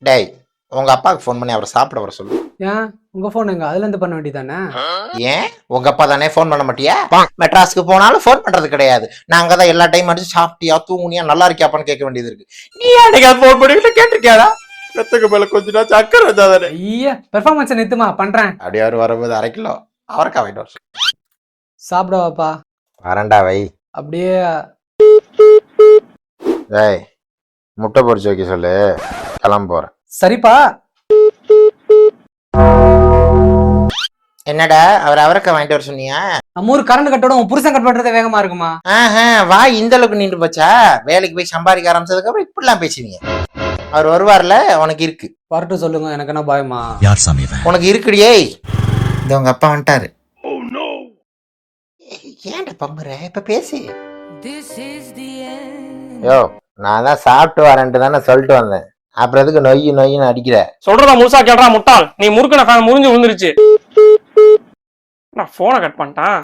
டேய் உங்க அப்பாவுக்கு ஃபோன் பண்ணி அவரை சாப்பிட வர சொல்லு. ஏன் உங்க போன் எங்க அதுல இருந்து பண்ண வேண்டியதானே? ஏன் உங்க அப்பா தானே ஃபோன் பண்ண மாட்டியா? மெட்ராஸ்க்கு போனாலும் ஃபோன் பண்றது கிடையாது. நாங்க தான் எல்லா டைம் அடிச்சு சாப்பிட்டியா தூங்குனியா நல்லா இருக்கியாப்பான்னு கேட்க வேண்டியது இருக்கு. நீ எனக்கு ஃபோன் பண்ணிட்டு கேட்டிருக்கியாடா? ரத்தக்கு மேல கொஞ்சம் சக்கரை வச்சாதானே. ஐயா பெர்ஃபார்மன்ஸ் நிறுத்துமா பண்றேன். அப்படியே அவர் வரும்போது 1/2 கிலோ அவரைக்காய் வாங்கிட்டு வர சொல்லு. சாப்பிடவாப்பா வரண்டா வை. அப்படியே டேய் முட்டை பொரிச்சு வைக்க சொல்லு, கிளம்ப போறேன். சரிப்பா. என்னடா அவர் அவரைக்காய் வாங்கிட்டு வர சொன்னியா? நம்ம ஊர் கரண்ட் கட்டோட உன் புருஷன் கட் பண்றதே வேகமா இருக்குமா? வா இந்த அளவுக்கு நின்று போச்சா? வேலைக்கு போய் சம்பாதிக்க ஆரம்பிச்சதுக்கு அப்புறம் இப்படிலாம் பேசுவீங்க. அவர் வருவார்ல, உனக்கு இருக்கு. வரட்டும் சொல்லுங்க, எனக்கு என்ன பயமா? யார் சாமி உனக்கு இருக்குடியே. இந்த உங்க அப்பா வந்துட்டாரு. ஏன்டா பம்புற? இப்ப பேசி. யோ நான் தான் சாப்பிட்டு வரேன்ட்டு தானே சொல்லிட்டு வந்தேன். அப்புறம் எதுக்கு நொய்யின்னு அடிக்கிற? சொல்றதா முழுசா கேட்டா முட்டாள். நீ முறுக்குன ஃபேன் முறிஞ்சு விழுந்துருச்சு. நான் போனை கட் பண்ணிட்டேன்.